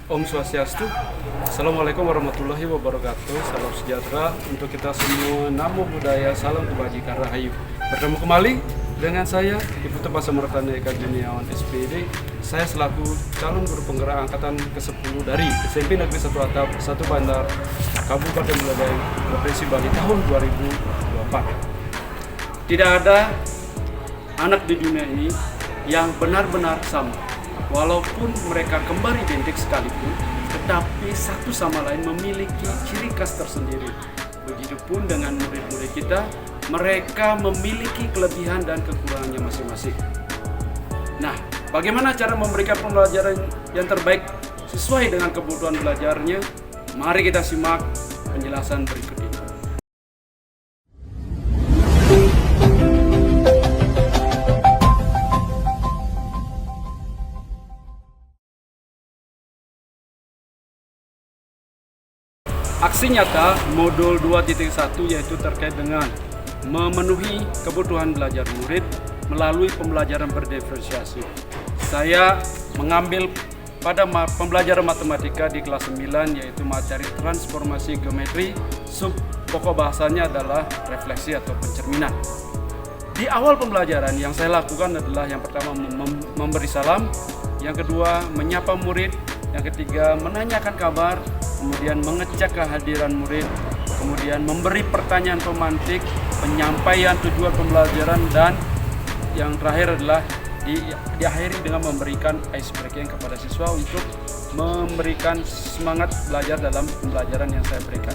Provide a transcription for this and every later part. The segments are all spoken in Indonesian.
Om Swastiastu. Assalamualaikum warahmatullahi wabarakatuh. Salam sejahtera untuk kita semua. Namo Buddhaya, salam kebajikan rahayu. Bertemu kembali dengan saya, Ibu Tepa Samartana Eka Juniawan SPD. Saya selaku calon guru penggerak angkatan ke-10 dari SMP Negeri 1 Atap, 1 Bandar, Kabupaten Buleleng, Provinsi Bali tahun 2024. Tidak ada anak di dunia ini yang benar-benar sama. Walaupun mereka kembar identik sekalipun, tetapi satu sama lain memiliki ciri khas tersendiri. Begitupun dengan murid-murid kita, mereka memiliki kelebihan dan kekurangannya masing-masing. Nah, bagaimana cara memberikan pembelajaran yang terbaik sesuai dengan kebutuhan belajarnya? Mari kita simak penjelasan berikut ini. Aksi nyata modul 2.1 yaitu terkait dengan memenuhi kebutuhan belajar murid melalui pembelajaran berdiferensiasi. Saya mengambil pada pembelajaran matematika di kelas 9 yaitu materi transformasi geometri, sub pokok bahasanya adalah refleksi atau pencerminan. Di awal pembelajaran yang saya lakukan adalah yang pertama memberi salam, yang kedua menyapa murid, yang ketiga menanyakan kabar, kemudian mengecek kehadiran murid, kemudian memberi pertanyaan pemantik, penyampaian tujuan pembelajaran, dan yang terakhir adalah diakhiri dengan memberikan ice breaking kepada siswa untuk memberikan semangat belajar dalam pembelajaran yang saya berikan.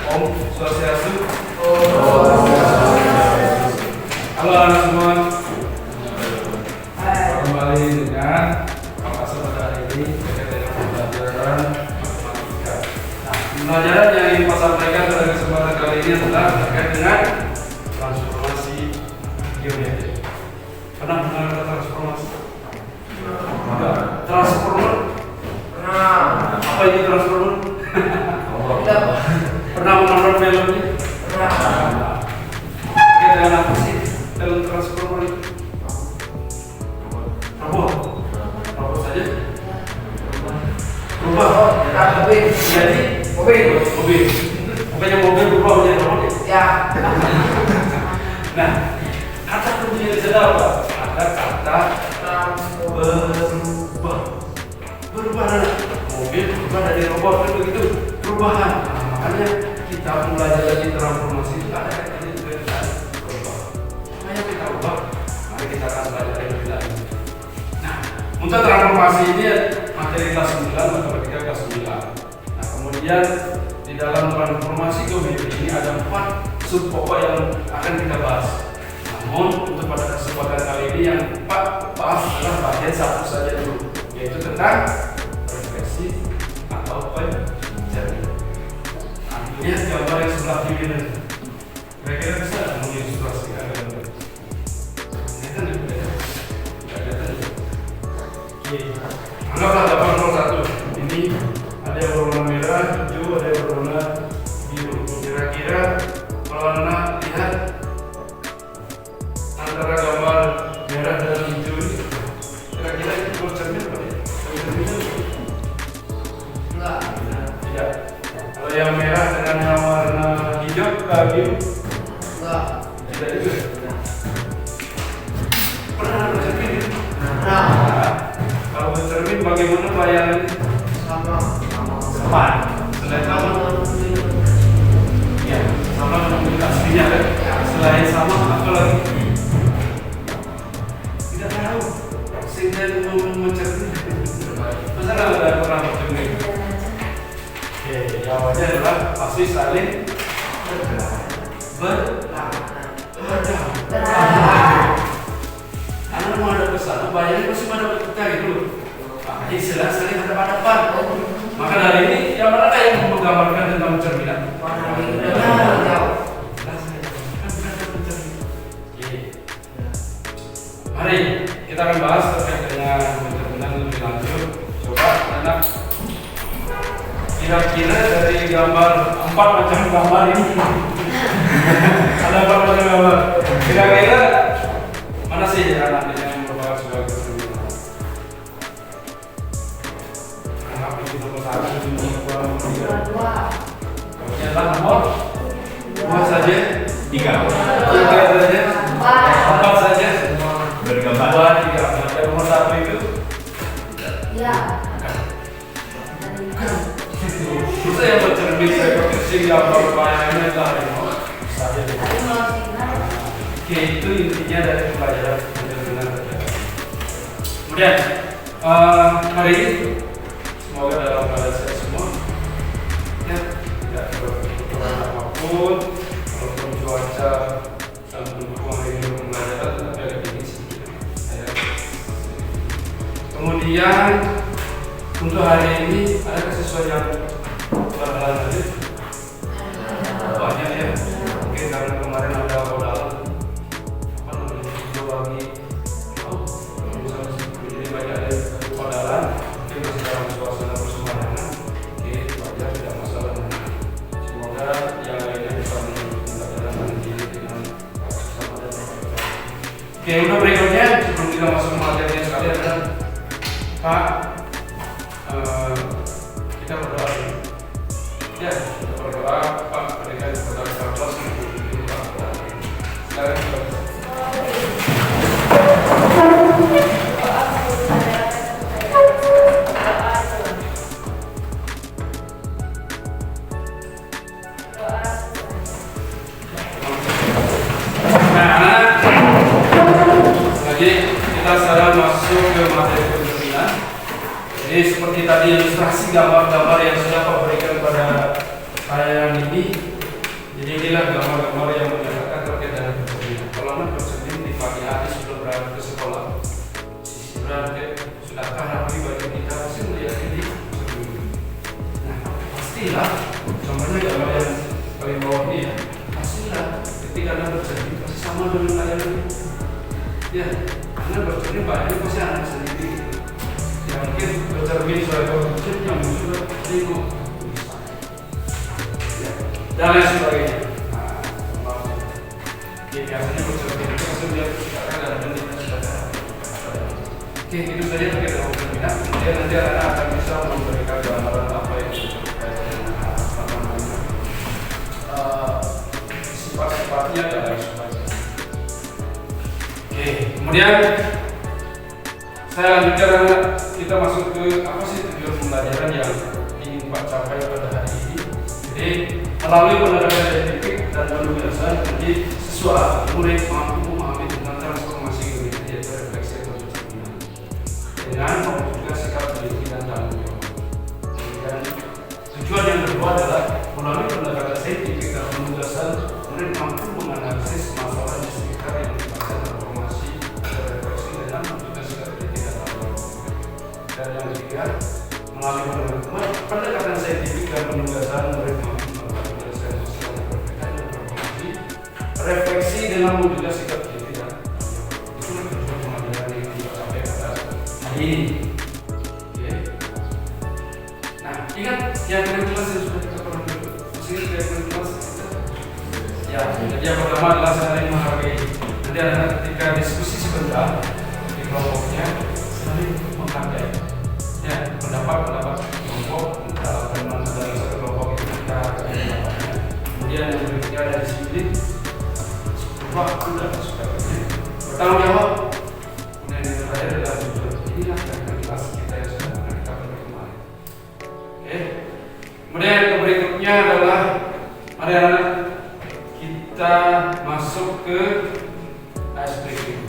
Om Swastiastu. Halo anak semua. Kembali dengan pembahasan pada hari ini terkait dengan pembelajaran matematika. Nah, pembelajaran yang ingin saya sampaikan pada kesempatan kali ini adalah terkait dengan transformasi geometri. Pernah mendengar kata transformasi? Enggak. Transformer? Pernah. Apa itu transformer? Pernah menonton filmnya? Pernah. Terkait dengan apa sih film transformer itu? Robot saja? Berubah? Jadi mobil. Bukannya mobil berubah menjadi robot ya? Nah, kata kuncinya di sana apa? Ada kata berubah dari mobil, berubah dari robot, kan begitu perubahan. Makanya kita belajar dari transformasi itu ada kaitannya juga dengan berubah. Makanya kita ubah, mari kita akan belajar lebih lanjut. Nah, untuk transformasi ini materi kelas 9, matematika kelas 9. Nah, kemudian di dalam transformasi geometri ini ada 4 sub pokok yang akan kita bahas. Namun untuk pada kesempatan kali ini yang bahas adalah bagian satu saja dulu, yaitu tentang refleksi atau pencerminan. Lihat gambar yang sebelah kiri ini. Kira-kira bisa mengilustrasikan gambar? Kelihatan juga ya? Kelihatan juga. Oke, anggaplah gambar 01. Ini ada yang berwarna merah, hijau, ada yang berwarna biru. Kira-kira kalau Anda lihat antara gambar merah dan hijau ini, kira-kira itu bercermin apa ya? Enggak. Tidak. Kalau yang merah dengan yang warna hijau biru? Enggak. Tidak juga. Pernah bercermin? Pernah. Kalau bercermin bagaimana bayangannya? Sama. Selain sama? Ya, sama dengan aslinya kan? Selain sama apa lagi? Tidak tahu. Sehingga mencermin. Masa nggak pernah bercermin? Oke, jawabannya adalah pasti saling berhadapan. Karena mau ada kesana, bayangin pasti pada kita gitu. Makanya istilah saling berhadapan. Maka dari ini, yang mana yang menggambarkan tentang pencerminan? Mari kita akan bahas terkait dengan pencerminan lebih lanjut. Coba anak kira-kira dari gambar 4 macam gambar ini Dua saja. Tiga. Tiga saja. Empat saja. Bergambar. Dua, tiga. Yang nomor satu itu. Ya. Kita yang bercermin saya pakai gambar bayangnya tadi. Saja. Oke, itu intinya dari pelajaran benar-benar. Kemudian hari ini semoga dalam keadaan sehat semua, ya tidak berkekurangan apapun, walaupun cuaca mendukung hari ini pembelajaran, tapi agak dingin sedikit. Ya. Kemudian untuk hari ini ada sesuatu perlahan tadi banyak ya. Mungkin karena kemarin ada modal apa namanya video bagi jadi banyak ada modalan mungkin masih dalam suasana bersemangat. Oke, wajar tidak masalah. Semoga yang lainnya bisa mendapatkan nanti dengan sama dan oke, untuk berikutnya sebelum kita masuk materinya sekali adalah Pak, kita berdoa dulu. Ya, kita berdoa Pak berikan kepada kita kelas untuk Pak. Silakan. Kita sekarang masuk ke materi ke-9. Jadi seperti tadi ilustrasi gambar-gambar yang sudah Pak berikan kepada saya ini. Jadi inilah gambar-gambar yang menyatakan terkait dengan bercermin. Kalau anda bercermin di pagi hari sudah berangkat ke sekolah, berarti sudahkah rapi bagi kita pasti melihat ini bercermin. Nah pastilah, contohnya gambar yang paling bawah ini ya, pastilah ketika anda bercermin pasti sama dengan layar ini. Ya, karena bercermin banyak pasti anak sendiri gitu. Ya mungkin bercermin soal bercermin yang muncul lingkup ya, dan lain sebagainya. Nah, ya biasanya bercermin itu pasti dia katakan dalam bentuk sudah. Oke, itu saja terkait dengan bercermin. Kemudian nanti anak akan bisa memberikan gambaran apa yang terkait dengan apa namanya sifat-sifatnya dan lain sebagainya. Oke, kemudian saya lanjutkan kita masuk ke apa sih tujuan pembelajaran yang ingin Pak capai pada hari ini. Jadi melalui pendekatan saintifik dan penugasan, jadi siswa murid mampu memahami tentang transformasi kehidupan yaitu refleksi atau bercermin dengan mewujudkan sikap teliti dan tanggung jawab. Dan tujuan yang kedua adalah melalui pendekatan saintifik dan penugasan, murid mampu menganalisis masalah di sekitar yang menyebabkan transformasi refleksi dengan mewujudkan sikap teliti dan tanggung jawab. Dan yang ketiga, melalui pendekatan saintifik dan penugasan, murid mampu melakukan penyelesaian masalah yang berbeda dan transformasi refleksi dengan mewujudkan sikap teliti dan tanggung jawab. Itulah tujuan pembelajaran yang kita capai pada hari ini. Oke. Nah, ingat yang kelas yang sudah kita pernah masih yang kelas ya, jadi yang pertama adalah saling menghargai. Nanti ada ketika diskusi sebentar di kelompoknya saling menghargai. Ya, pendapat kelompok dalam teman dari satu kelompok itu kita hargai pendapatnya. Kemudian yang berikutnya ada disiplin. Wah, sudah bertanggung jawab. Kemudian yang terakhir adalah jujur. Inilah yang kelas kita yang sudah pernah kita beri kemarin. Oke. Kemudian yang berikutnya adalah mari anak kita masuk ke ice breaking.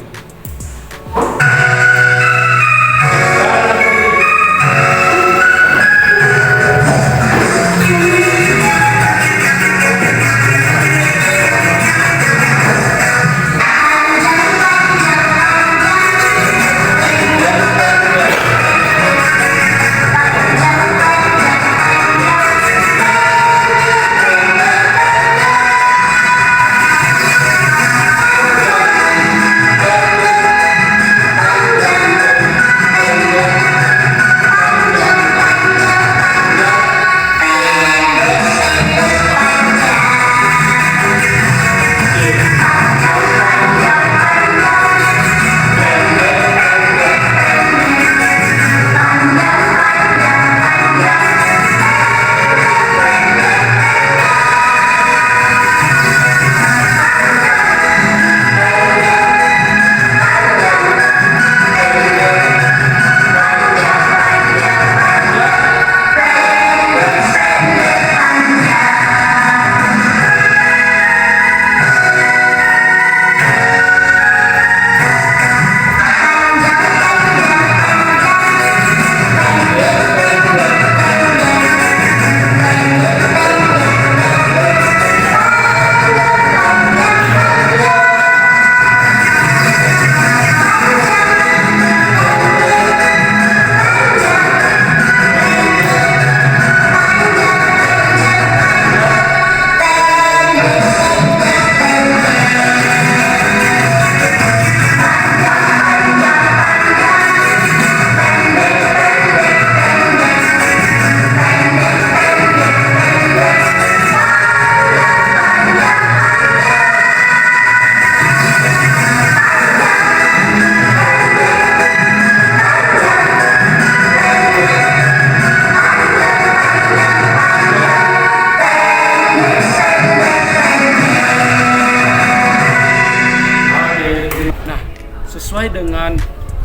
sesuai dengan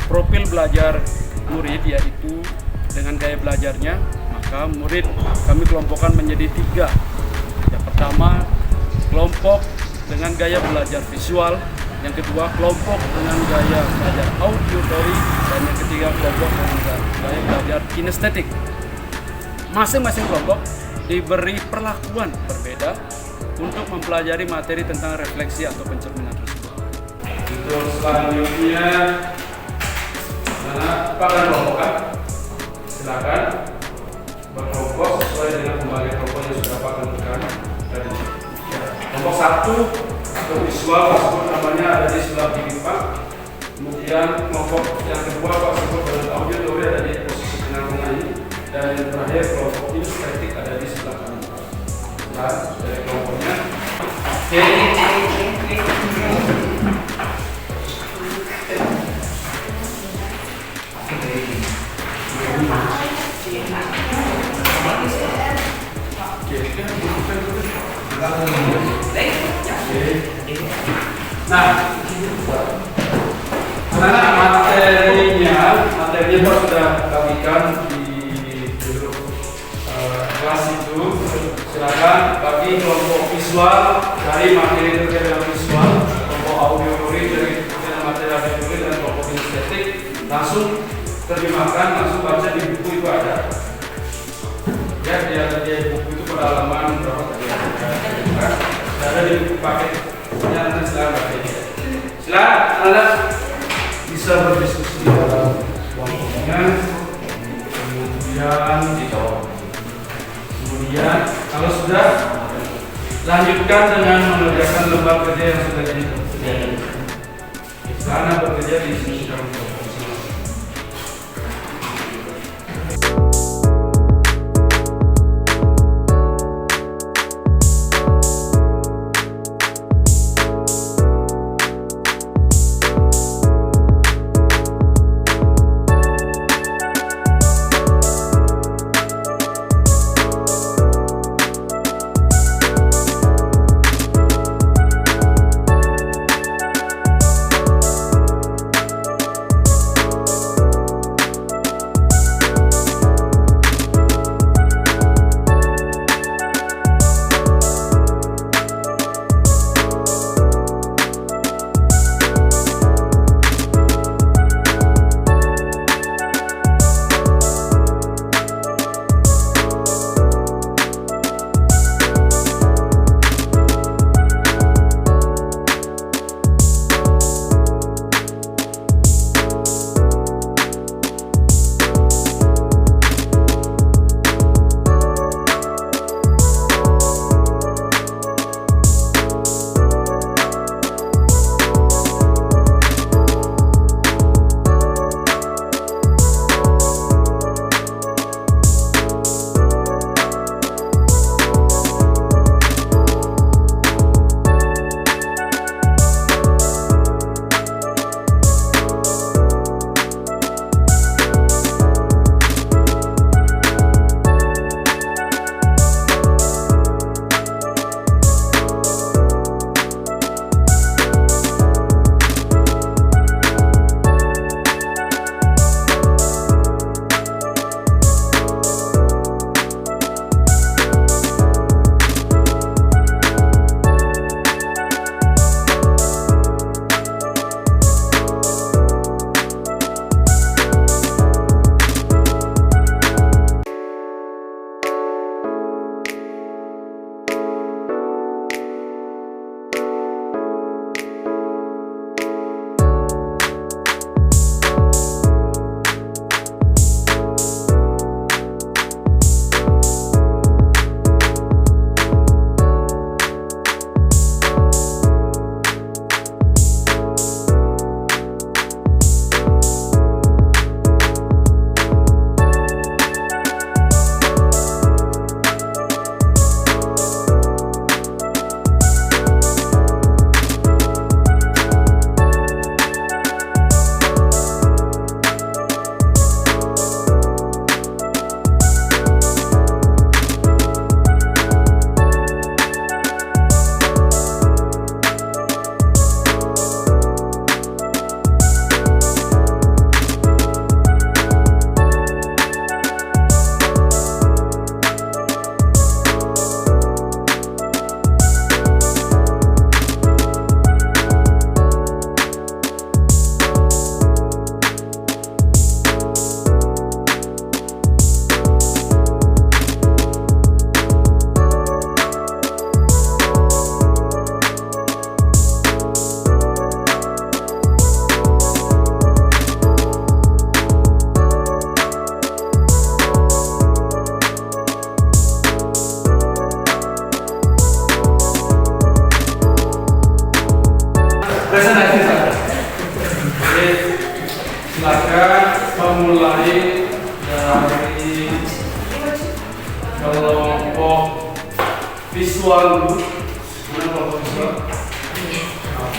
profil belajar murid, yaitu dengan gaya belajarnya, maka murid kami kelompokkan menjadi 3. Yang pertama, kelompok dengan gaya belajar visual, yang kedua kelompok dengan gaya belajar auditory, dan yang ketiga kelompok dengan gaya belajar kinestetik. Masing-masing kelompok diberi perlakuan berbeda untuk mempelajari materi tentang refleksi atau pencerminan tersebut. Untuk selanjutnya, mana Pak akan kelompokkan? Silakan berkelompok sesuai dengan pembagian kelompok yang sudah Pak tentukan tadi. Ya. Kelompok 1 untuk visual tersebut namanya ada di sebelah kiri Pak. Kemudian kelompok yang kedua Pak sebut dengan auditory ada di posisi tengah-tengah ini. Dan yang terakhir kelompok kinestetik ada di sebelah kanan. Nah, dari kelompoknya. Oke. Nah, karena materinya Pak sudah bagikan di grup kelas itu. Silakan bagi kelompok visual dari materi terkait dengan visual, kelompok auditory dari terkait dengan materi auditory, dan kelompok kinestetik langsung terjemahkan, langsung baca di buku itu ada. Ya, di buku itu pada halaman berapa tadi? Ada di buku paket. Nanti silakan baca ini. Silakan Anda bisa berdiskusi di dalam kelompoknya. Kemudian kalau sudah, lanjutkan dengan mengerjakan lembar kerja yang sudah disediakan. Sana bekerja di sini sekarang.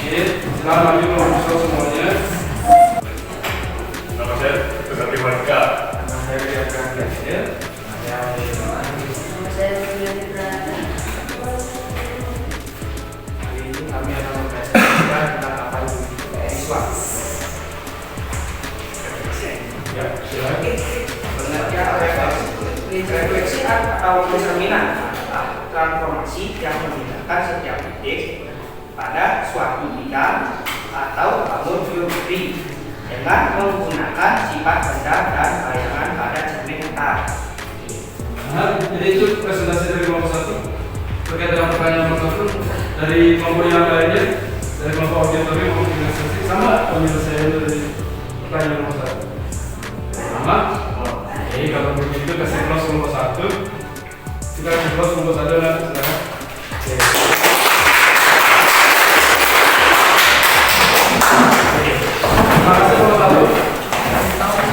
Oke, silakan maju kelompok semuanya. Nama saya Tetapi Warga. Nama saya Ria Pranggasya. Nama saya Julian Berata. Hari ini kami akan mempresentasikan tentang apa itu siswa. Ya, silakan. Sebenarnya refleksi atau pencerminan adalah transformasi yang memindahkan setiap titik pada suatu bidang atau alur filosofi dengan menggunakan sifat benda dan bayangan pada cermin mental. Nah, jadi itu presentasi dari kelompok 1 terkait dengan pertanyaan kelompok 1 dari kelompok yang lainnya, dari kelompok auditori maupun organisasi sama penyelesaian dari pertanyaan kelompok 1 sama. Oke, kalau begitu kasih close kelompok 1, kita kasih close kelompok 1 dan silakan. Oke. Terima kasih kelompok 1.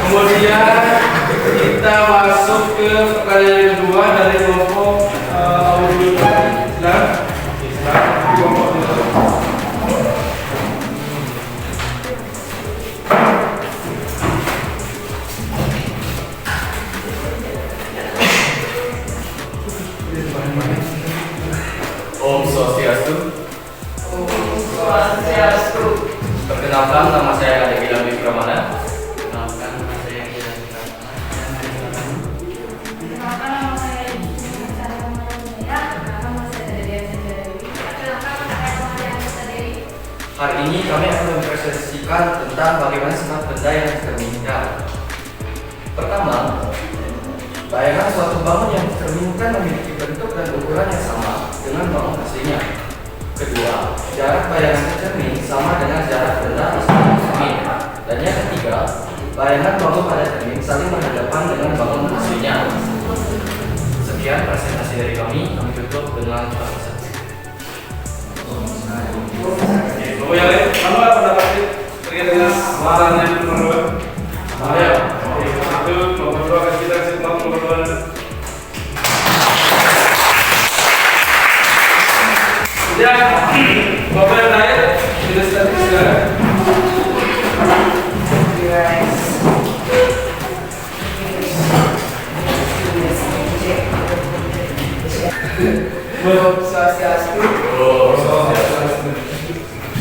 Kemudian kita masuk ke pertanyaan yang kedua dari kelompok auditori. Silakan. Oke, silakan kelompok auditori. Om Swastiastu. Swastiastu. Perkenalkan, nama saya Ade Gilang Wikramana. Kenalkan nama saya Gilang Wikramana. Kenalkan nama saya Yusuf Saramalanjaya. Kenalkan nama saya Delia Sanjarawi. Kenalkan nama saya Mariana Saderi. Hari ini kami akan mempresentasikan tentang bagaimana sifat benda yang dicerminkan. Pertama, bayangan suatu bangun yang dicerminkan memiliki bentuk dan ukuran yang sama dengan bangun aslinya. Kedua, jarak bayangan cermin sama dengan jarak benda asli cermin. Dan yang ketiga, bayangan bangun pada cermin saling berhadapan dengan bangun aslinya. Sekian presentasi dari kami tutup dengan presentasi. Kelompok yang lain, sama pendapatnya terkait dengan amalannya itu nomor 2. Ayo, oke, itu nomor 2 kasih kita kasih nomor 2. Ya, Bapak yang lain, tidak statis sekarang. Swastiastu.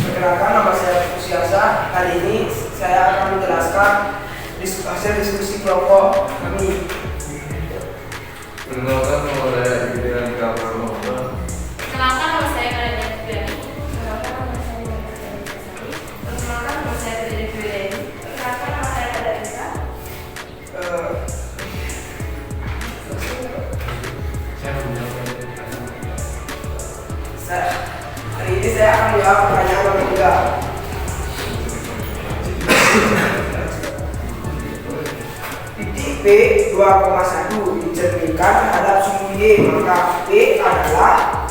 Perkenalkan, nama saya Pusiasa. Kali ini saya akan menjelaskan hasil diskusi kelompok kami. Perkenalkan, nama saya Gideon Kaprama. Kenalkan nama saya Karen Fiani. Kenalkan nama saya Yusuf Saramalanjaya. Kenalkan nama saya Delia Fiani. Kenalkan nama saya Ada Risa. Hari ini saya akan menjawab pertanyaan nomor 3. Titik P 2,1 dicerminkan terhadap sumbu Y, maka P adalah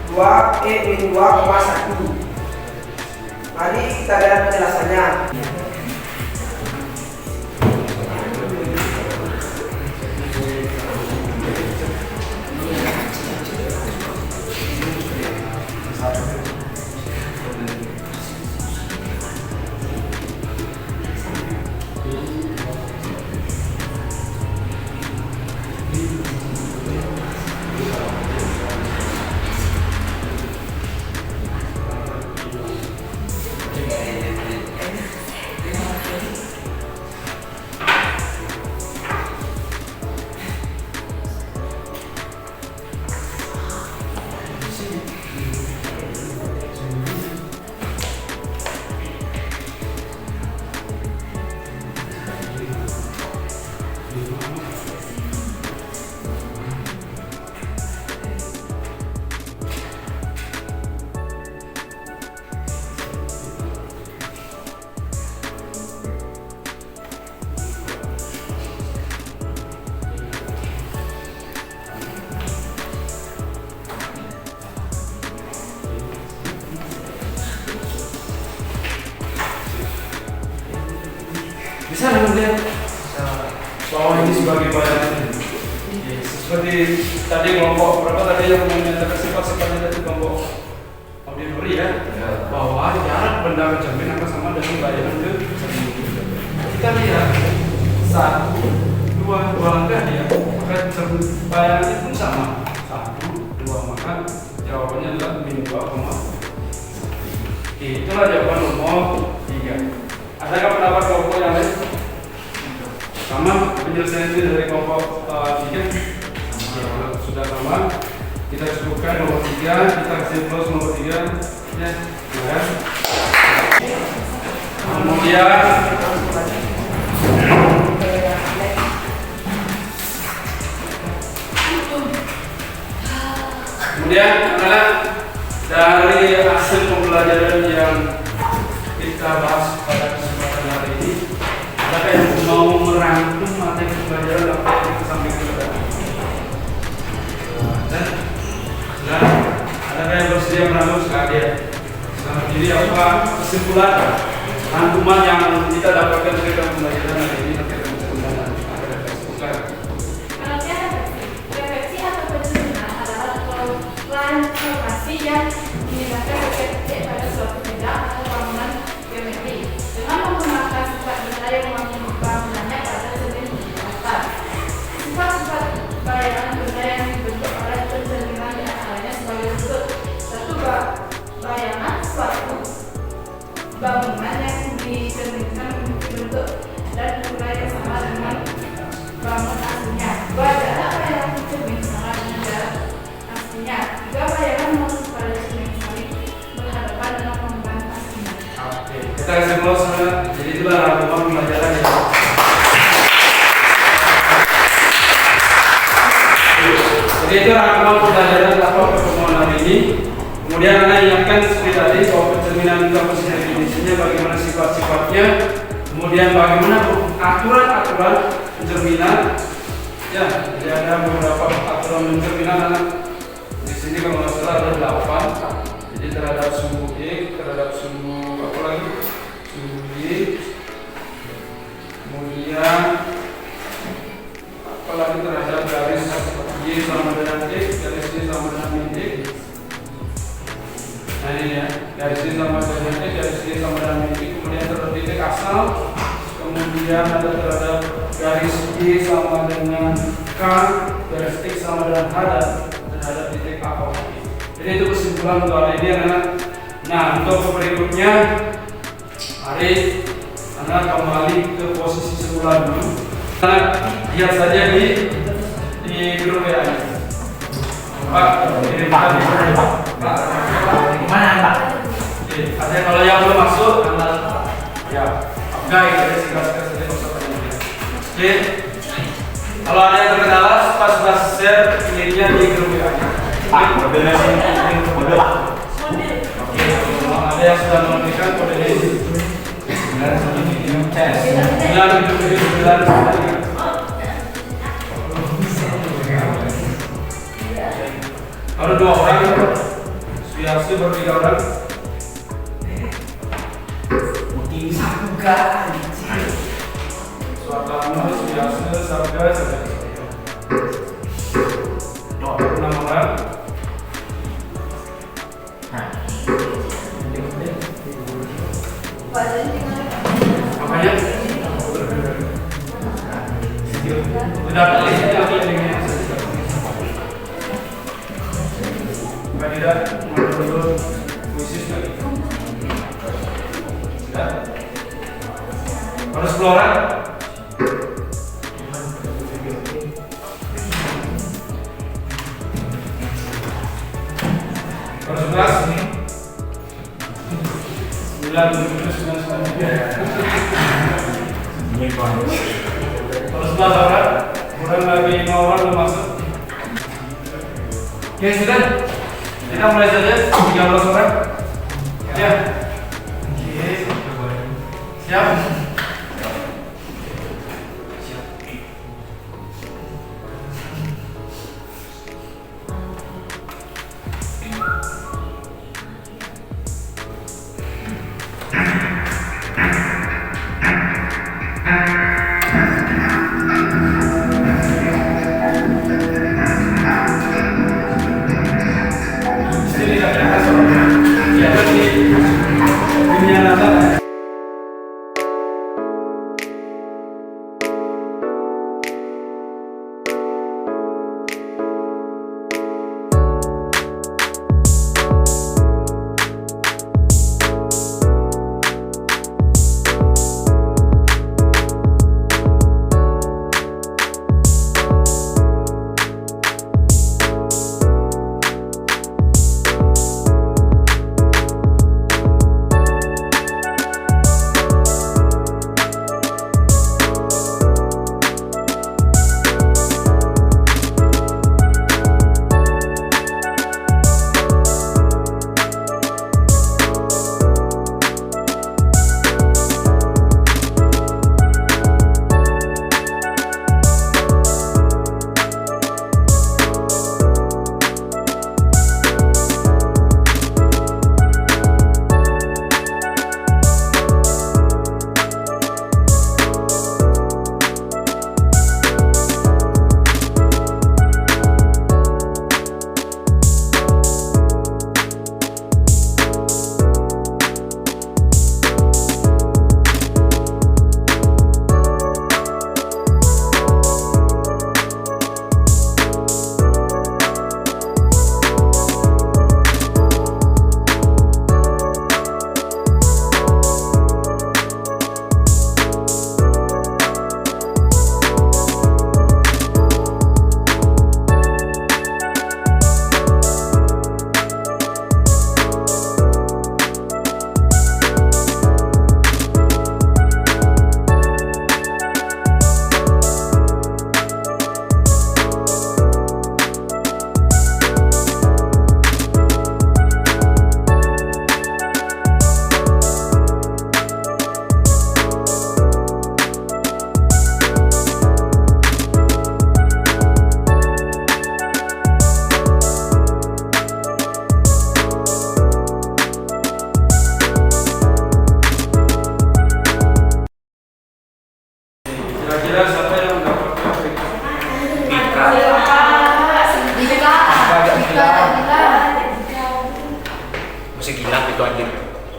2 2,1. Mari kita lihat penjelasannya. Bisa kemudian bahwa ini sebagai bayangan. Seperti tadi kelompok berapa tadi yang menyatakan sifat-sifatnya tadi kelompok auditori teori ya, bahwa jarak benda ke cermin akan sama dengan bayangan ke cermin. Kita lihat 1, 2 langkah ya, maka bayangannya pun sama 1, 2, maka jawabannya adalah min 2, itulah jawaban nomor 3. Adakah pendapat kelompok yang lain? Sama penyelesaian itu dari kelompok 3? Sudah sama. Kita cukupkan nomor 3, kita kasih plus nomor 3 ya. Kemudian adalah dari hasil pembelajaran yang kita bahas pada kesempatan hari ini, adakah yang mau merangkum materi pembelajaran apa yang kita sampaikan tadi? Dan adakah yang bersedia merangkum sekalian? Jadi apa kesimpulan rangkuman yang kita dapatkan dari pembelajaran hari ini terkait dengan penggunaan refleksi atau pencerminan adalah pengumpulan informasi yang menyebabkan efek pada suatu benda atau bangunan geometri dengan menggunakan sifat benda yang bangunannya pada cermin dasar. Sifat-sifat bayangan benda yang dibentuk oleh pencerminan di antaranya sebagai berikut: 1. Bayangan suatu bangunan yang dicerminkan dibentuk dan ukuran yang sama dengan bangunan aslinya. 2. Jarak bayangan cermin sama dengan jarak aslinya. 3. Bayangan masuk pada cermin saling berhadapan dengan bangunan aslinya. Oke, kita kasih plus. Jadi itulah rangkuman pembelajaran ya. Jadi itu rangkuman pembelajaran apa pertemuan hari ini. Kemudian Anda ingatkan seperti tadi bahwa pencerminan komposisi definisinya, bagaimana sifat-sifatnya, kemudian bagaimana aturan-aturan pencerminan. Ya, jadi ada beberapa aturan pencerminan. Di sini kalau nggak salah ada 8. Jadi terhadap sumbu X, terhadap sumbu apa lagi? Sumbu Y. Kemudian apalagi terhadap garis Y sama dengan X, garis Y sama dengan min X. Nah ini ya, garis Y sama dengan X, garis Y sama dengan min X. Kemudian terhadap titik asal. Kemudian ada terhadap garis Y sama dengan K, garis X sama dengan H, dan terhadap titik A. Jadi itu kesimpulan untuk hari ini anak. Nah untuk berikutnya, mari anak kembali ke posisi semula dulu. Lihat saja di grup WA ini. Pak, ini Pak. Gimana Pak? Oke, ada kalau yang belum masuk, ya, guys, ada singkat-singkat saja usah banyak. Oke, kalau ada yang terkendala, pas share linknya di grup WA ini. Pak, modelnya ini model Pak. Oke, kalau ada yang sudah menunjukkan kode ini. Baru 2 orang, Suyasi baru 3 orang. Mungkin bisa buka. Suatama, Suyasi, Sabda, Sabda. 6 orang. Makanya sudah kandidat menurut khusus lagi. Sudah. Harus 10 orang. Harus 11 nih. 9, 7, 9. Terus 11 orang, kurang lagi 5 orang belum masuk. Oke sudah, kita mulai saja 13 orang. Ya. Oke. Siap. Sini tidak ada. Ya.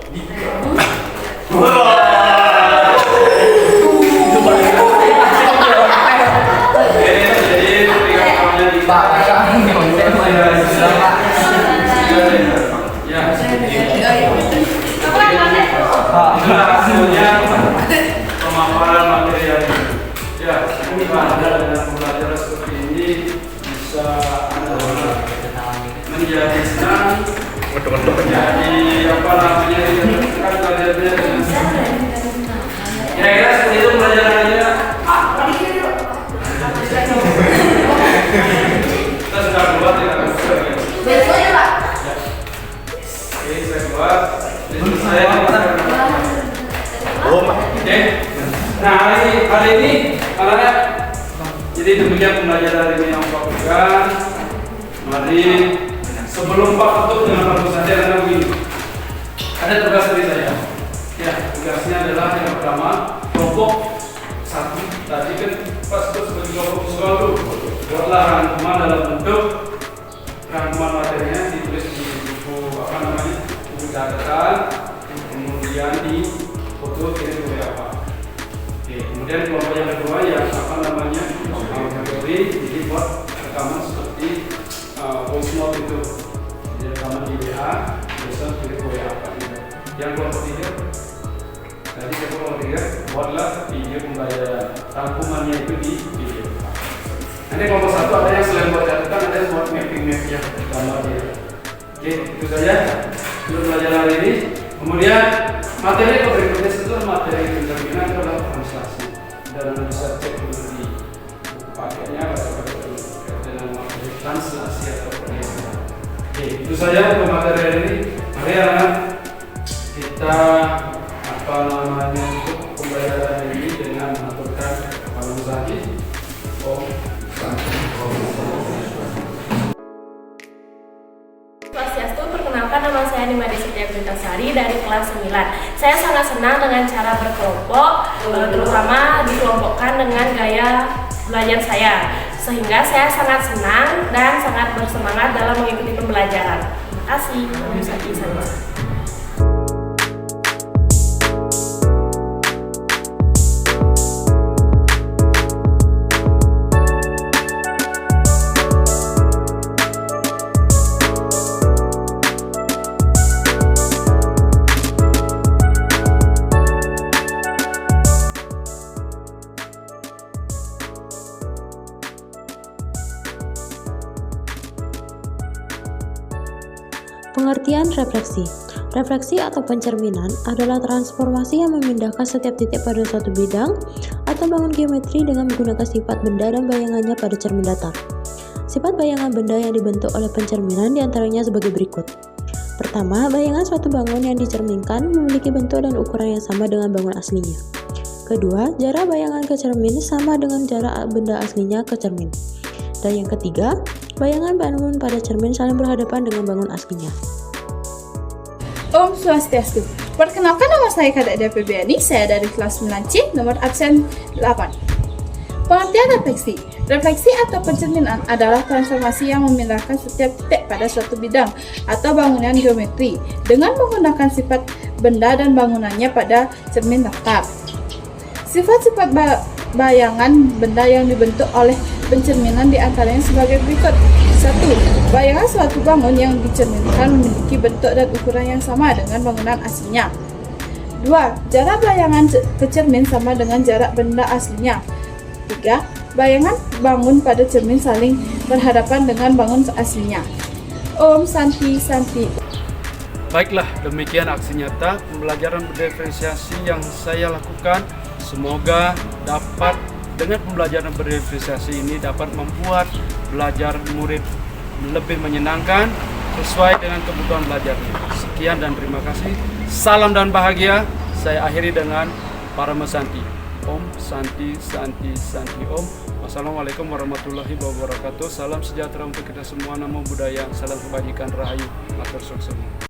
Jadi pegang tangannya di Pak, sekarang konten mana sudah Pak? Ya, Pak, inilah hasilnya pemaparan materi yang ya, semoga Anda dengan pembelajaran seperti ini bisa Anda menjadi senang, menjadi apa namanya, kan belajarnya dengan kira-kira seperti itu pembelajarannya. Kita sudah keluar dengan Oke, saya keluar. Oke. Nah, hari ini anak-anak, jadi demikian pembelajaran hari ini yang Pak pegang. Mari sebelum Pak tutup dengan Pak saja karena begini. Ada tugas dari saya. Ya, tugasnya adalah yang pertama kelompok 1. Tadi kan Pak sebut sebagai kelompok visual dulu. Buatlah rangkuman dalam bentuk rangkuman materinya ditulis di buku apa namanya, buku catatan, kemudian di foto kirim ke apa. Oke, kemudian kelompok yang kedua yang apa namanya kategori, jadi buat rekaman seperti voice note itu, jadi rekaman di WA, bisa kirim ke WA apa gitu. Yang kelompok 3, tadi kelompok 3 buatlah video pembelajaran, rangkumannya itu di video. Nanti kelompok 1 ada yang selain buat catatan, ada yang buat mapping-mapnya gambar dia. Oke, itu saja untuk pelajaran hari ini. Kemudian materi berikutnya setelah materi pencerminan adalah translasi. Dan Anda bisa cek dulu di buku paketnya baca-baca dulu dengan materi translasi atau pengertian. Oke, itu saja untuk materi hari ini. Mari anak kita apa namanya untuk pembelajaran ini dengan mengaturkan kepala Muzaki. Om Swastiastu, perkenalkan nama saya Nimade Setia Sari dari kelas 9. Saya sangat senang dengan cara berkelompok, terutama dikelompokkan dengan gaya belajar saya. Sehingga saya sangat senang dan sangat bersemangat dalam mengikuti pembelajaran. Terima kasih. Pengertian refleksi. Refleksi atau pencerminan adalah transformasi yang memindahkan setiap titik pada suatu bidang atau bangun geometri dengan menggunakan sifat benda dan bayangannya pada cermin datar. Sifat bayangan benda yang dibentuk oleh pencerminan diantaranya sebagai berikut. Pertama, bayangan suatu bangun yang dicerminkan memiliki bentuk dan ukuran yang sama dengan bangun aslinya. Kedua, jarak bayangan ke cermin sama dengan jarak benda aslinya ke cermin. Dan yang ketiga, bayangan bangun pada cermin saling berhadapan dengan bangun aslinya. Om Swastiastu. Perkenalkan, nama saya Kadek Febriani, saya dari kelas 9C, nomor absen 8. Pengertian refleksi. Refleksi atau pencerminan adalah transformasi yang memindahkan setiap titik pada suatu bidang atau bangunan geometri dengan menggunakan sifat benda dan bangunannya pada cermin datar. Sifat-sifat bayangan benda yang dibentuk oleh pencerminan diantaranya sebagai berikut. 1. Bayangan suatu bangun yang dicerminkan memiliki bentuk dan ukuran yang sama dengan bangunan aslinya. 2. Jarak bayangan ke cermin sama dengan jarak benda aslinya. 3. Bayangan bangun pada cermin saling berhadapan dengan bangun aslinya. Om Santi Santi. Baiklah, demikian aksi nyata pembelajaran berdiferensiasi yang saya lakukan. Semoga dapat dengan pembelajaran berdiferensiasi ini dapat membuat belajar murid lebih menyenangkan sesuai dengan kebutuhan belajarnya. Sekian dan terima kasih. Salam dan bahagia. Saya akhiri dengan Parama Santi. Om Santi Santi Santi Om. Wassalamualaikum warahmatullahi wabarakatuh. Salam sejahtera untuk kita semua. Namo Buddhaya. Salam kebajikan rahayu. Matur suwun.